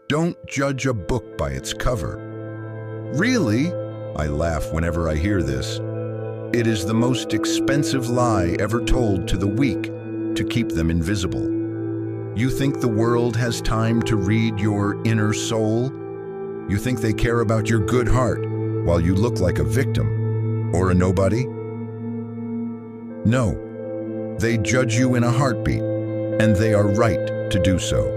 Don't judge a book by its cover. Really? I laugh whenever I hear this. It is the most expensive lie ever told to the weak to keep them invisible. You think the world has time to read your inner soul? You think they care about your good heart while you look like a victim or a nobody? No, they judge you in a heartbeat, and they are right to do so.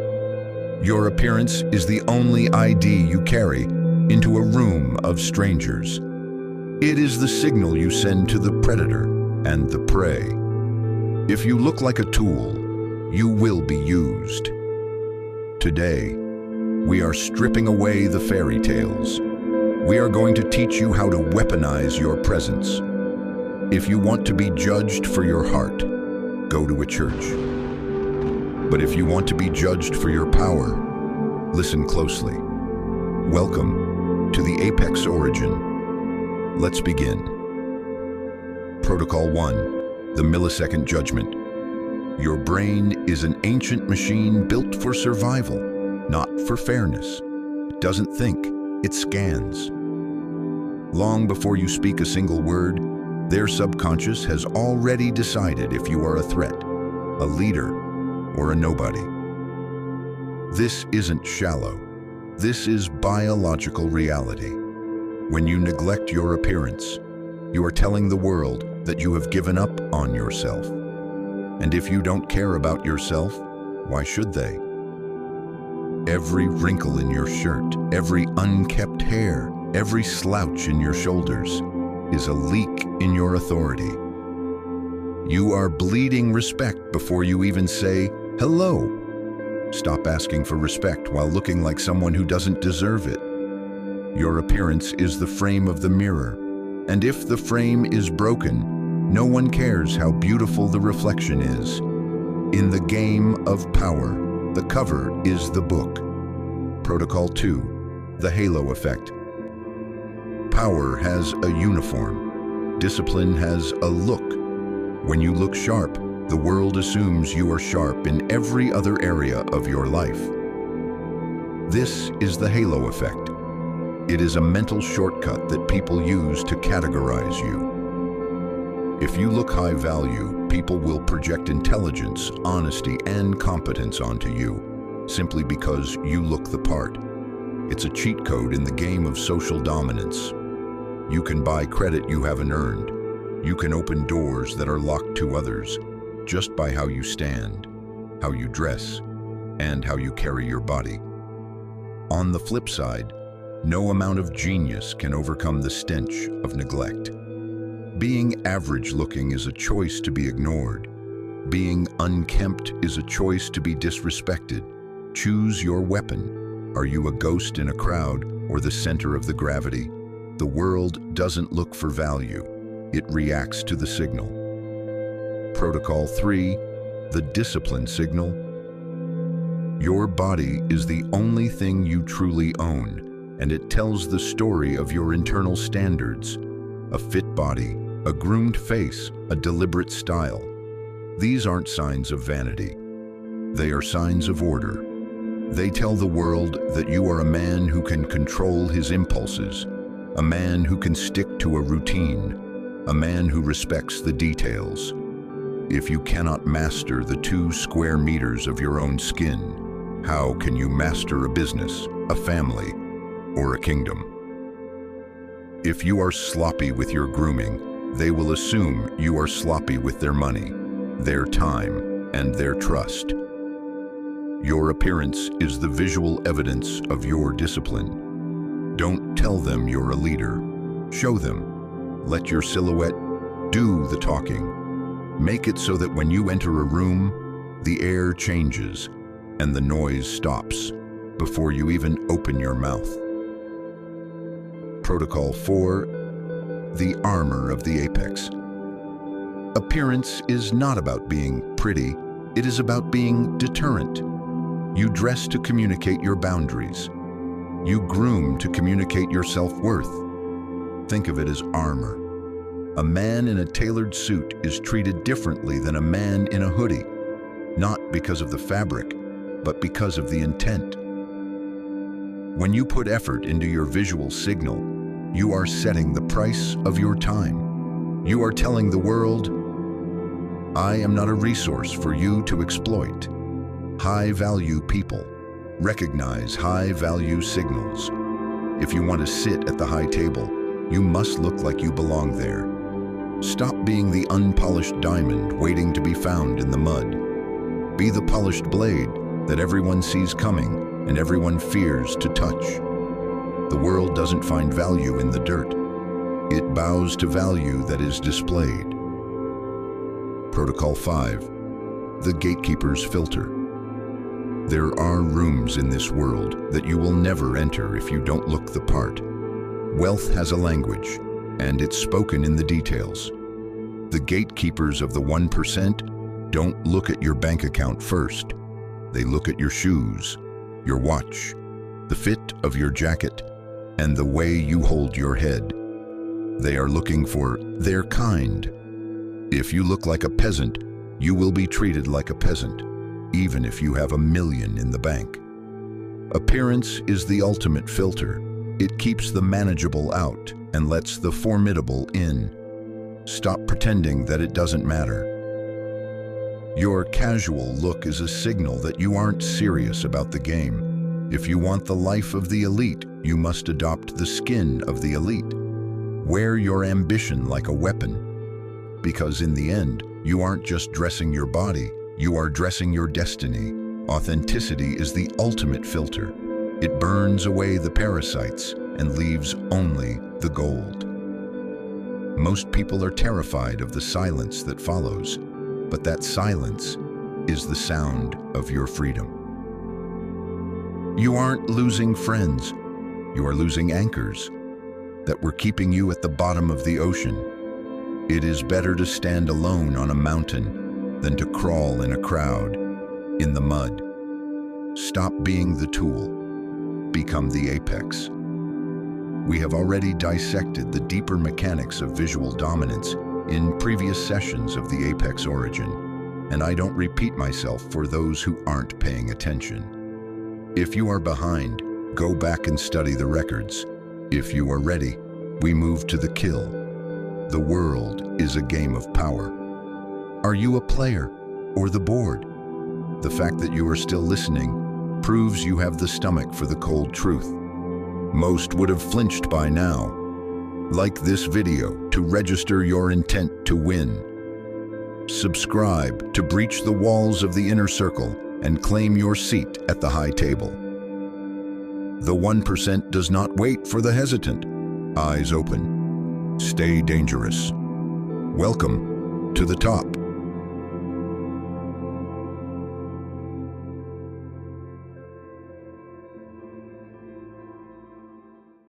Your appearance is the only ID you carry into a room of strangers. It is the signal you send to the predator and the prey. If you look like a tool, you will be used. Today, we are stripping away the fairy tales. We are going to teach you how to weaponize your presence. If you want to be judged for your heart, go to a church. But if you want to be judged for your power, listen closely. Welcome to the Apex Origin. Let's begin. Protocol 1, the Millisecond Judgment. Your brain is an ancient machine built for survival, not for fairness. It doesn't think, it scans. Long before you speak a single word, their subconscious has already decided if you are a threat, a leader, or a nobody. This isn't shallow. This is biological reality. When you neglect your appearance, you are telling the world that you have given up on yourself. And if you don't care about yourself, why should they? Every wrinkle in your shirt, every unkept hair, every slouch in your shoulders is a leak in your authority. You are bleeding respect before you even say hello. Stop asking for respect while looking like someone who doesn't deserve it. Your appearance is the frame of the mirror, and if the frame is broken, no one cares how beautiful the reflection is. In the game of power, the cover is the book. Protocol 2, the halo effect. Power has a uniform. Discipline has a look. When you look sharp, the world assumes you are sharp in every other area of your life. This is the halo effect. It is a mental shortcut that people use to categorize you. If you look high value, people will project intelligence, honesty, and competence onto you, simply because you look the part. It's a cheat code in the game of social dominance. You can buy credit you haven't earned. You can open doors that are locked to others just by how you stand, how you dress, and how you carry your body. On the flip side, no amount of genius can overcome the stench of neglect. Being average-looking is a choice to be ignored. Being unkempt is a choice to be disrespected. Choose your weapon. Are you a ghost in a crowd or the center of the gravity? The world doesn't look for value. It reacts to the signal. Protocol 3, the discipline signal. Your body is the only thing you truly own, and it tells the story of your internal standards. A fit body, a groomed face, a deliberate style. These aren't signs of vanity. They are signs of order. They tell the world that you are a man who can control his impulses, a man who can stick to a routine, a man who respects the details. If you cannot master the 2 square meters of your own skin, how can you master a business, a family, or a kingdom? If you are sloppy with your grooming, they will assume you are sloppy with their money, their time, and their trust. Your appearance is the visual evidence of your discipline. Don't tell them you're a leader. Show them. Let your silhouette do the talking. Make it so that when you enter a room, the air changes and the noise stops before you even open your mouth. Protocol 4, the armor of the apex. Appearance is not about being pretty, it is about being deterrent. You dress to communicate your boundaries. You groom to communicate your self-worth. Think of it as armor. A man in a tailored suit is treated differently than a man in a hoodie, not because of the fabric, but because of the intent. When you put effort into your visual signal, you are setting the price of your time. You are telling the world, I am not a resource for you to exploit. High-value people recognize high-value signals. If you want to sit at the high table, you must look like you belong there. Stop being the unpolished diamond waiting to be found in the mud. Be the polished blade that everyone sees coming and everyone fears to touch. The world doesn't find value in the dirt. It bows to value that is displayed. Protocol 5. The gatekeeper's filter. There are rooms in this world that you will never enter if you don't look the part. Wealth has a language, and it's spoken in the details. The gatekeepers of the 1% don't look at your bank account first. They look at your shoes, your watch, the fit of your jacket, and the way you hold your head. They are looking for their kind. If you look like a peasant, you will be treated like a peasant, even if you have $1 million in the bank. Appearance is the ultimate filter. It keeps the manageable out and lets the formidable in. Stop pretending that it doesn't matter. Your casual look is a signal that you aren't serious about the game. If you want the life of the elite, you must adopt the skin of the elite. Wear your ambition like a weapon. Because in the end, you aren't just dressing your body, you are dressing your destiny. Authenticity is the ultimate filter. It burns away the parasites and leaves only the gold. Most people are terrified of the silence that follows, but that silence is the sound of your freedom. You aren't losing friends, you are losing anchors that were keeping you at the bottom of the ocean. It is better to stand alone on a mountain than to crawl in a crowd, in the mud. Stop being the tool. Become the apex. We have already dissected the deeper mechanics of visual dominance in previous sessions of the apex origin, and I don't repeat myself for those who aren't paying attention. If you are behind, go back and study the records. If you are ready, we move to the kill. The world is a game of power. Are you a player or the board? The fact that you are still listening proves you have the stomach for the cold truth. Most would have flinched by now. Like this video to register your intent to win. Subscribe to breach the walls of the inner circle and claim your seat at the high table. The 1% does not wait for the hesitant. Eyes open. Stay dangerous. Welcome to the top.